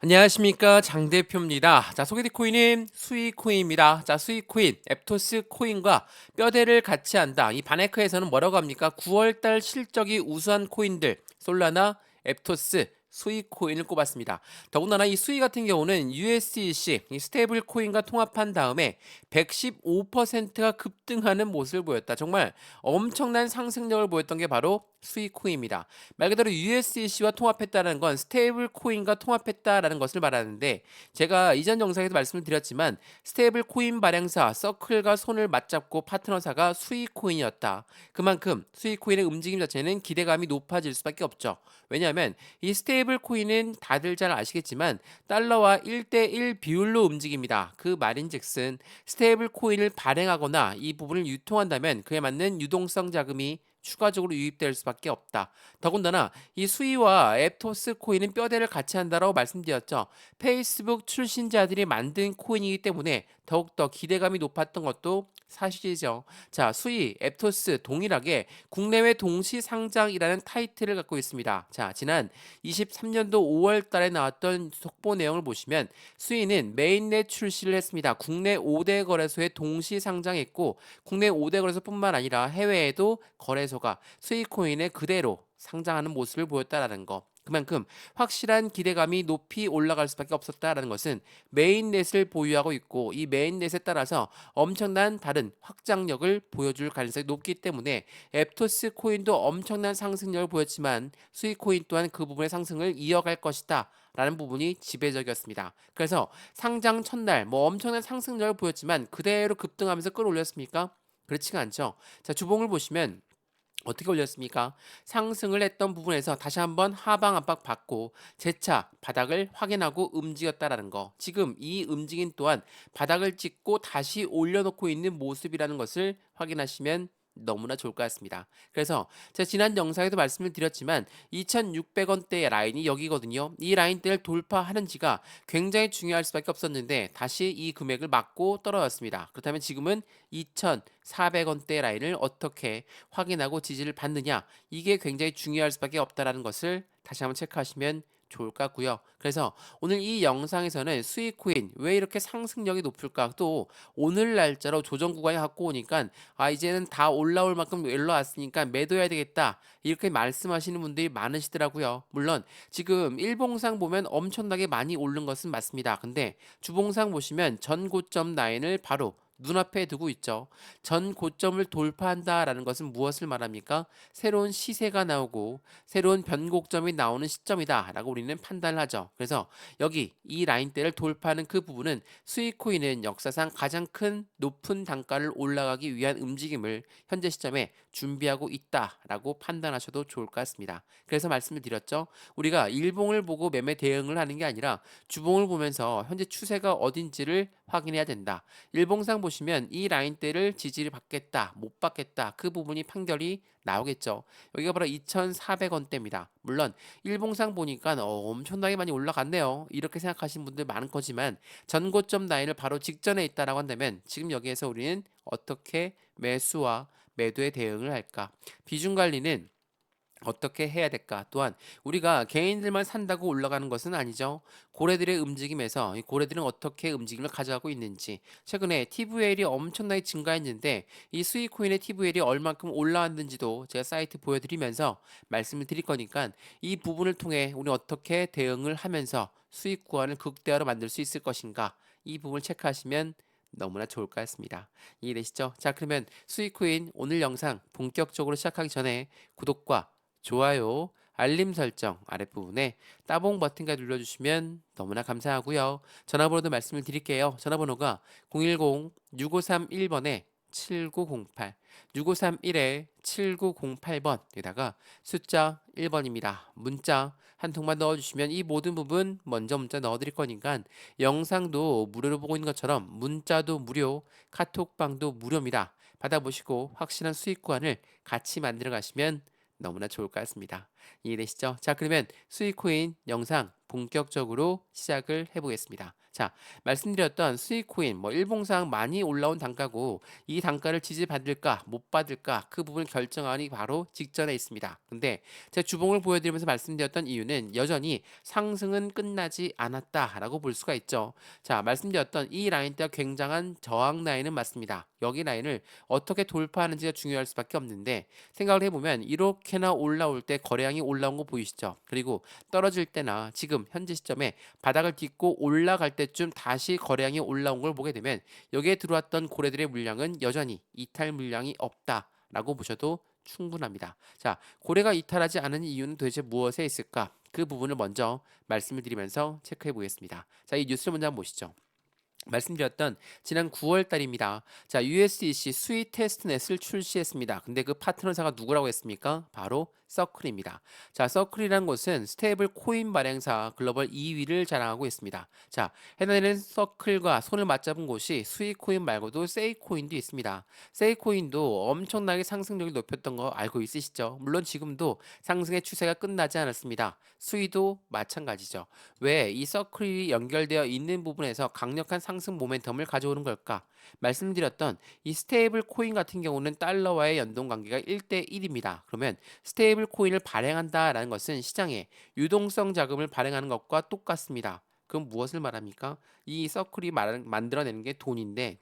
안녕하십니까, 장 대표입니다. 자, 소개된 코인은 수익코인입니다. 자, 수익코인 앱토스 코인과 뼈대를 같이 한다. 이 바네크에서는 뭐라고 합니까? 9월달 실적이 우수한 코인들 솔라나, 앱토스, 수익 코인을 꼽았습니다. 더군다나 이 수익 같은 경우는 USDC 이 스테이블 코인과 통합한 다음에 115%가 급등하는 모습을 보였다. 정말 엄청난 상승력을 보였던 게 바로 수익 코인입니다. 말 그대로 USDC와 통합했다는 건 스테이블 코인과 통합했다라는 것을 말하는데, 제가 이전 영상에서 말씀을 드렸지만 스테이블 코인 발행사 서클과 손을 맞잡고 파트너사가 수익 코인이었다. 그만큼 수익 코인의 움직임 자체는 기대감이 높아질 수밖에 없죠. 왜냐하면 이 스테이블 코인은 다들 잘 아시겠지만 달러와 1대1 비율로 움직입니다. 그 말인즉슨 스테이블 코인을 발행하거나 이 부분을 유통한다면 그에 맞는 유동성 자금이 추가적으로 유입될 수밖에 없다. 더군다나 이 수위와 앱토스 코인은 뼈대를 같이 한다라고 말씀드렸죠. 페이스북 출신자들이 만든 코인이기 때문에 더욱더 기대감이 높았던 것도 사실이죠. 자, 수위, 앱토스 동일하게 국내외 동시 상장이라는 타이틀을 갖고 있습니다. 자, 지난 23년도 5월 달에 나왔던 속보 내용을 보시면 수위는 메인넷 출시를 했습니다. 국내 5대 거래소에 동시 상장했고, 국내 5대 거래소뿐만 아니라 해외에도 거래소가 수익코인에 그대로 상장하는 모습을 보였다라는 거. 그만큼 확실한 기대감이 높이 올라갈 수밖에 없었다라는 것은 메인넷을 보유하고 있고, 이 메인넷에 따라서 엄청난 다른 확장력을 보여줄 가능성이 높기 때문에 앱토스 코인도 엄청난 상승력을 보였지만 수익 코인 또한 그 부분의 상승을 이어갈 것이다 라는 부분이 지배적이었습니다. 그래서 상장 첫날 엄청난 상승력을 보였지만 그대로 급등하면서 끌어올렸습니까? 그렇지가 않죠. 자, 주봉을 보시면 어떻게 올렸습니까? 상승을 했던 부분에서 다시 한번 하방 압박 받고 재차 바닥을 확인하고 움직였다라는 거. 지금 이 움직임 또한 바닥을 찍고 다시 올려놓고 있는 모습이라는 것을 확인하시면 너무나 좋을 것 같습니다. 그래서 제가 지난 영상에도 말씀을 드렸지만 2,600원대의 라인이 여기거든요. 이 라인대를 돌파하는지가 굉장히 중요할 수밖에 없었는데 다시 이 금액을 맞고 떨어졌습니다. 그렇다면 지금은 2,400원대 라인을 어떻게 확인하고 지지를 받느냐, 이게 굉장히 중요할 수밖에 없다라는 것을 다시 한번 체크하시면 좋을 것 같고요. 그래서 오늘 이 영상에서는 수익 코인 왜 이렇게 상승력이 높을까, 또 오늘 날짜로 조정 구간에 갖고 오니까 이제는 다 올라올 만큼 올라왔으니까 매도해야 되겠다, 이렇게 말씀하시는 분들이 많으시더라고요. 물론 지금 일봉상 보면 엄청나게 많이 오른 것은 맞습니다. 근데 주봉상 보시면 전 고점 라인을 바로 눈앞에 두고 있죠. 전 고점을 돌파한다라는 것은 무엇을 말합니까? 새로운 시세가 나오고 새로운 변곡점이 나오는 시점이다라고 우리는 판단을 하죠. 그래서 여기 이 라인대를 돌파하는 그 부분은 수익 코인은 역사상 가장 큰 높은 단가를 올라가기 위한 움직임을 현재 시점에 준비하고 있다라고 판단하셔도 좋을 것 같습니다. 그래서 말씀을 드렸죠. 우리가 일봉을 보고 매매 대응을 하는 게 아니라 주봉을 보면서 현재 추세가 어딘지를 확인해야 된다. 일봉상 보시면 이 라인대를 지지를 받겠다, 못 받겠다, 그 부분이 판결이 나오겠죠. 여기가 바로 2,400원대입니다. 물론 일봉상 보니까 엄청나게 많이 올라갔네요, 이렇게 생각하시는 분들 많은 거지만 전고점 라인을 바로 직전에 있다라고 한다면 지금 여기에서 우리는 어떻게 매수와 매도에 대응을 할까? 비중 관리는 어떻게 해야 될까? 또한 우리가 개인들만 산다고 올라가는 것은 아니죠. 고래들의 움직임에서 이 고래들은 어떻게 움직임을 가져가고 있는지, 최근에 TVL이 엄청나게 증가했는데 이 수익코인의 TVL이 얼만큼 올라왔는지도 제가 사이트 보여드리면서 말씀을 드릴 거니까 이 부분을 통해 우리 어떻게 대응을 하면서 수익 구간을 극대화로 만들 수 있을 것인가, 이 부분을 체크하시면 너무나 좋을 것 같습니다. 이해되시죠? 자, 그러면 수익코인 오늘 영상 본격적으로 시작하기 전에 구독과 좋아요, 알림 설정 아랫부분에 따봉 버튼까지 눌러주시면 너무나 감사하고요. 전화번호도 말씀을 드릴게요. 전화번호가 010-6531번에 7908, 6531에 7908번, 여기다가 숫자 1번입니다. 문자 한 통만 넣어주시면 이 모든 부분 먼저 문자 넣어드릴 거니까 영상도 무료로 보고 있는 것처럼 문자도 무료, 카톡방도 무료입니다. 받아보시고 확실한 수익 구간을 같이 만들어 가시면 너무나 좋을 것 같습니다. 이해되시죠? 자, 그러면 수익코인 영상 본격적으로 시작을 해보겠습니다. 자, 말씀드렸던 수익 코인, 일봉상 많이 올라온 단가고 이 단가를 지지받을까 못 받을까 그 부분을 결정하니 바로 직전에 있습니다. 근데 제가 주봉을 보여드리면서 말씀드렸던 이유는 여전히 상승은 끝나지 않았다라고 볼 수가 있죠. 자, 말씀드렸던 이 라인대가 굉장한 저항 라인은 맞습니다. 여기 라인을 어떻게 돌파하는지가 중요할 수밖에 없는데 생각을 해보면 이렇게나 올라올 때 거래량이 올라온 거 보이시죠? 그리고 떨어질 때나 지금 현재 시점에 바닥을 딛고 올라갈 때쯤 다시 거래량이 올라온 걸 보게 되면 여기에 들어왔던 고래들의 물량은 여전히 이탈 물량이 없다라고 보셔도 충분합니다. 자, 고래가 이탈하지 않은 이유는 도대체 무엇에 있을까? 그 부분을 먼저 말씀을 드리면서 체크해 보겠습니다. 자, 이 뉴스를 먼저 한번 보시죠. 말씀드렸던 지난 9월 달입니다. 자, USDC 수위 테스트넷을 출시했습니다. 근데 그 파트너사가 누구라고 했습니까? 바로 서클입니다. 자, 서클이란 곳은 스테이블 코인 발행사 글로벌 2위를 자랑하고 있습니다. 자, 해당되는 서클과 손을 맞잡은 곳이 수익 코인 말고도 세이 코인도 있습니다. 세이 코인도 엄청나게 상승력을 높였던 거 알고 있으시죠? 물론 지금도 상승의 추세가 끝나지 않았습니다. 수위도 마찬가지죠. 왜 이 서클이 연결되어 있는 부분에서 강력한 상승 모멘텀을 가져오는 걸까? 말씀드렸던 이 스테이블 코인 같은 경우는 달러와의 연동 관계가 1대 1입니다. 그러면 스테이블 코인을 발행한다라는 것은 시장에 유동성 자금을 발행하는 것과 똑같습니다. 그럼 무엇을 말합니까? 이 서클이 만들어내는 게 돈인데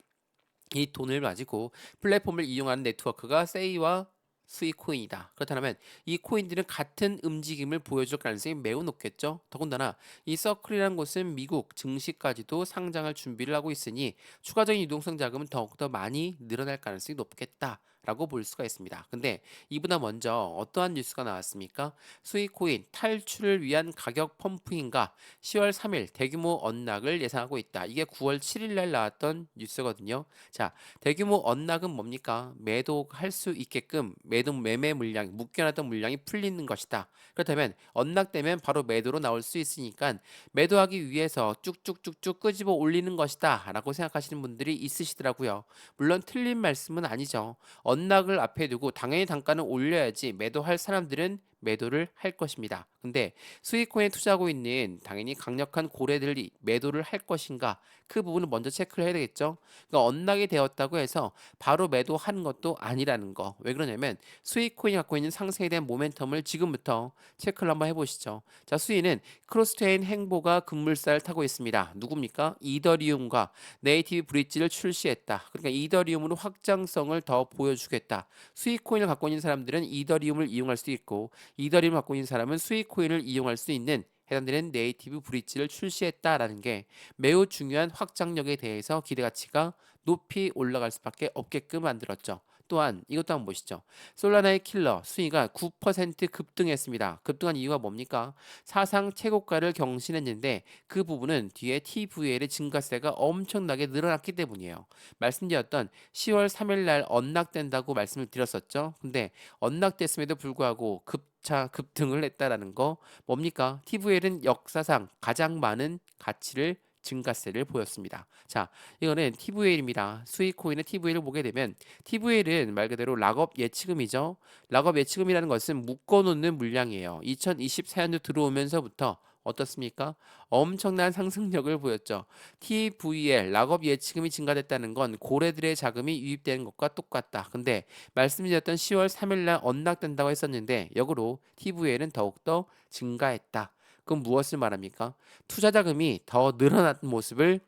이 돈을 가지고 플랫폼을 이용하는 네트워크가 세이와 수익 코인이다. 그렇다면 이 코인들은 같은 움직임을 보여줄 가능성이 매우 높겠죠. 더군다나 이 서클이라는 곳은 미국 증시까지도 상장할 준비를 하고 있으니 추가적인 유동성 자금은 더욱더 많이 늘어날 가능성이 높겠다. 라고 볼 수가 있습니다. 근데 이보다 먼저 어떠한 뉴스가 나왔습니까? 수익 코인 탈출을 위한 가격 펌프인가 10월 3일 대규모 언락을 예상하고 있다. 이게 9월 7일 날 나왔던 뉴스거든요. 자, 대규모 언락은 뭡니까? 매도할 수 있게끔 매매 물량, 묶여놨던 물량이 풀리는 것이다. 그렇다면 언락되면 바로 매도로 나올 수 있으니까 매도하기 위해서 쭉쭉쭉쭉 끄집어 올리는 것이다 라고 생각하시는 분들이 있으시더라고요. 물론 틀린 말씀은 아니죠. 언락을 앞에 두고 당연히 단가는 올려야지 매도할 사람들은 매도를 할 것입니다. 근데 수익코인에 투자하고 있는 당연히 강력한 고래들이 매도를 할 것인가? 그 부분을 먼저 체크를 해야 되겠죠. 그러니까 언락이 되었다고 해서 바로 매도하는 것도 아니라는 거. 왜 그러냐면 수익코인이 갖고 있는 상승에 대한 모멘텀을 지금부터 체크를 한번 해보시죠. 자, 수익은 크로스체인 행보가 급물살을 타고 있습니다. 누굽니까? 이더리움과 네이티브 브릿지를 출시했다. 그러니까 이더리움으로 확장성을 더 보여주겠다. 수익 코인을 갖고 있는 사람들은 이더리움을 이용할 수 있고 이더리움을 갖고 있는 사람은 수익 코인을 이용할 수 있는 해당되는 네이티브 브릿지를 출시했다라는 게 매우 중요한 확장력에 대해서 기대 가치가 높이 올라갈 수밖에 없게끔 만들었죠. 또한 이것도 한번 보시죠. 솔라나의 킬러 수위가 9% 급등했습니다. 급등한 이유가 뭡니까? 사상 최고가를 경신했는데 그 부분은 뒤에 TVL의 증가세가 엄청나게 늘어났기 때문이에요. 말씀드렸던 10월 3일 날 언락된다고 말씀을 드렸었죠. 근데 언락됐음에도 불구하고 급등을 했다라는 거 뭡니까? TVL은 역사상 가장 많은 가치를 증가세를 보였습니다. 자, 이거는 TVL입니다. 수익 코인의 TVL을 보게 되면 TVL은 말 그대로 락업 예치금이죠. 락업 예치금이라는 것은 묶어놓는 물량이에요. 2024년도 들어오면서부터 어떻습니까? 엄청난 상승력을 보였죠. TVL, 락업 예치금이 증가됐다는 건 고래들의 자금이 유입되는 것과 똑같다. 근데 말씀드렸던 10월 3일 날 언락된다고 했었는데 역으로 TVL은 더욱더 증가했다. 그럼 무엇을 말합니까? 투자 자금이 더 늘어난 모습을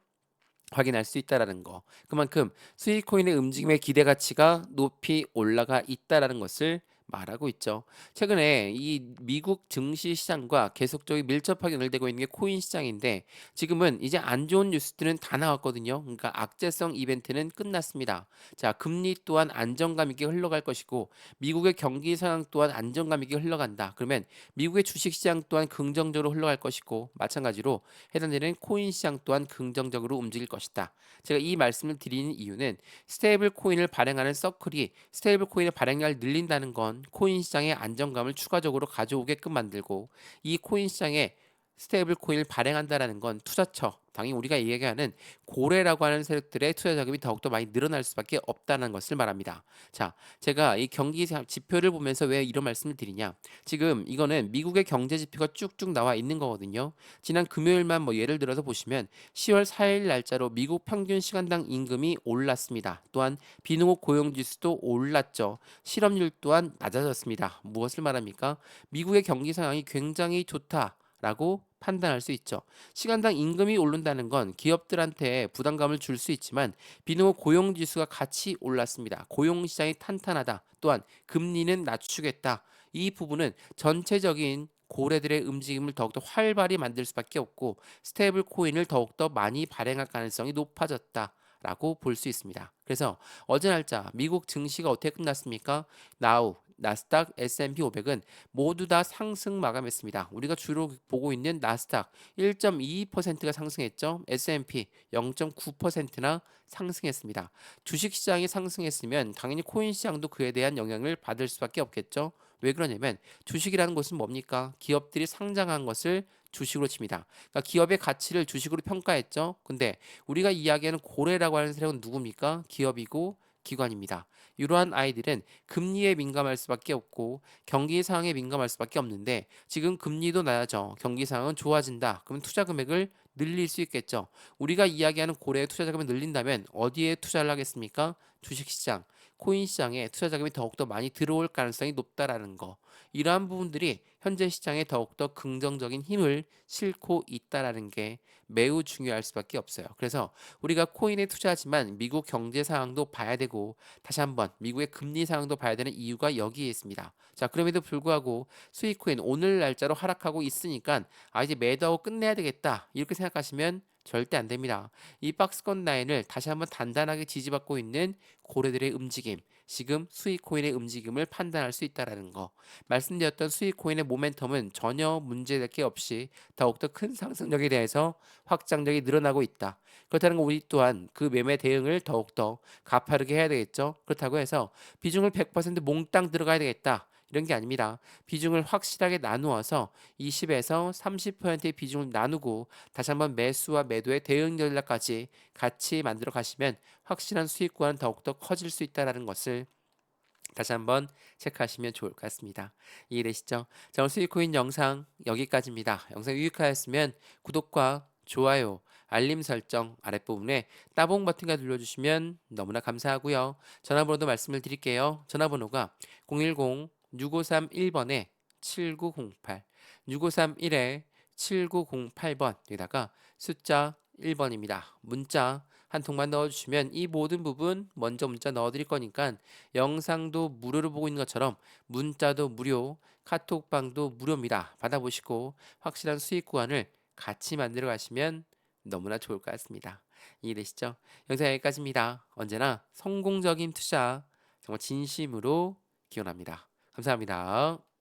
확인할 수 있다라는 거. 그만큼 수익 코인의 움직임의 기대 가치가 높이 올라가 있다라는 것을 말하고 있죠. 최근에 이 미국 증시 시장과 계속적으로 밀접하게 연결되고 있는 게 코인 시장인데 지금은 이제 안 좋은 뉴스들은 다 나왔거든요. 그러니까 악재성 이벤트는 끝났습니다. 자, 금리 또한 안정감 있게 흘러갈 것이고 미국의 경기 상황 또한 안정감 있게 흘러간다. 그러면 미국의 주식 시장 또한 긍정적으로 흘러갈 것이고 마찬가지로 해당되는 코인 시장 또한 긍정적으로 움직일 것이다. 제가 이 말씀을 드리는 이유는 스테이블 코인을 발행하는 서클이 스테이블 코인의 발행량을 늘린다는 건 코인 시장의 안정감을 추가적으로 가져오게끔 만들고 이 코인 시장에 스테이블 코인을 발행한다라는 건 투자처, 당연히 우리가 얘기하는 고래라고 하는 세력들의 투자 자금이 더욱더 많이 늘어날 수밖에 없다는 것을 말합니다. 자, 제가 이 경기 지표를 보면서 왜 이런 말씀을 드리냐? 지금 이거는 미국의 경제 지표가 쭉쭉 나와 있는 거거든요. 지난 금요일만 뭐 예를 들어서 보시면 10월 4일 날짜로 미국 평균 시간당 임금이 올랐습니다. 또한 비농업 고용 지수도 올랐죠. 실업률 또한 낮아졌습니다. 무엇을 말합니까? 미국의 경기 상황이 굉장히 좋다. 라고 판단할 수 있죠. 시간당 임금이 오른다는 건 기업들한테 부담감을 줄 수 있지만 비농업 고용 지수가 같이 올랐습니다. 고용 시장이 탄탄하다. 또한 금리는 낮추겠다. 이 부분은 전체적인 고래들의 움직임을 더욱더 활발히 만들 수밖에 없고 스테이블 코인을 더욱더 많이 발행할 가능성이 높아졌다. 라고 볼 수 있습니다. 그래서 어제 날짜 미국 증시가 어떻게 끝났습니까? 나우, 나스닥, S&P 500은 모두 다 상승 마감했습니다. 우리가 주로 보고 있는 나스닥 1.22%가 상승했죠. S&P 0.9%나 상승했습니다. 주식 시장이 상승했으면 당연히 코인 시장도 그에 대한 영향을 받을 수밖에 없겠죠. 왜 그러냐면 주식이라는 것은 뭡니까? 기업들이 상장한 것을 주식으로 칩니다. 그러니까 기업의 가치를 주식으로 평가했죠. 근데 우리가 이야기하는 고래라고 하는 세력은 누굽니까? 기업이고 기관입니다. 이러한 아이들은 금리에 민감할 수밖에 없고 경기 상황에 민감할 수밖에 없는데 지금 금리도 낮아져 경기 상황은 좋아진다. 그럼 투자 금액을 늘릴 수 있겠죠. 우리가 이야기하는 고래의 투자 자금을 늘린다면 어디에 투자를 하겠습니까? 주식시장, 코인 시장에 투자 자금이 더욱더 많이 들어올 가능성이 높다라는 거. 이러한 부분들이 현재 시장에 더욱더 긍정적인 힘을 싣고 있다라는 게 매우 중요할 수밖에 없어요. 그래서 우리가 코인에 투자하지만 미국 경제 상황도 봐야 되고 다시 한번 미국의 금리 상황도 봐야 되는 이유가 여기에 있습니다. 자, 그럼에도 불구하고 수익 코인 오늘 날짜로 하락하고 있으니까 이제 매도하고 끝내야 되겠다. 이렇게 생각하시면 절대 안 됩니다. 이 박스권 라인을 다시 한번 단단하게 지지받고 있는 고래들의 움직임, 지금 수익 코인의 움직임을 판단할 수 있다라는 거. 말씀드렸던 수익 코인의 모멘텀은 전혀 문제될 게 없이 더욱더 큰 상승력에 대해서 확장력이 늘어나고 있다. 그렇다는 건 우리 또한 그 매매 대응을 더욱더 가파르게 해야 되겠죠. 그렇다고 해서 비중을 100% 몽땅 들어가야 되겠다. 이런 게 아닙니다. 비중을 확실하게 나누어서 20에서 30%의 비중을 나누고 다시 한번 매수와 매도의 대응 전략까지 같이 만들어 가시면 확실한 수익 구간은 더욱더 커질 수 있다는 것을 다시 한번 체크하시면 좋을 것 같습니다. 이해되시죠? 자, 오늘 수익코인 영상 여기까지입니다. 영상 유익하였으면 구독과 좋아요, 알림 설정 아랫부분에 따봉 버튼과 눌러주시면 너무나 감사하고요. 전화번호도 말씀을 드릴게요. 전화번호가 010-6531번에 7908, 6531에 7908번, 여기다가 숫자 1번입니다. 문자 한 통만 넣어주시면 이 모든 부분 먼저 문자 넣어드릴 거니까 영상도 무료로 보고 있는 것처럼 문자도 무료, 카톡방도 무료입니다. 받아보시고 확실한 수익 구간을 같이 만들어 가시면 너무나 좋을 것 같습니다. 이해되시죠? 영상 여기까지입니다. 언제나 성공적인 투자 정말 진심으로 기원합니다. 감사합니다.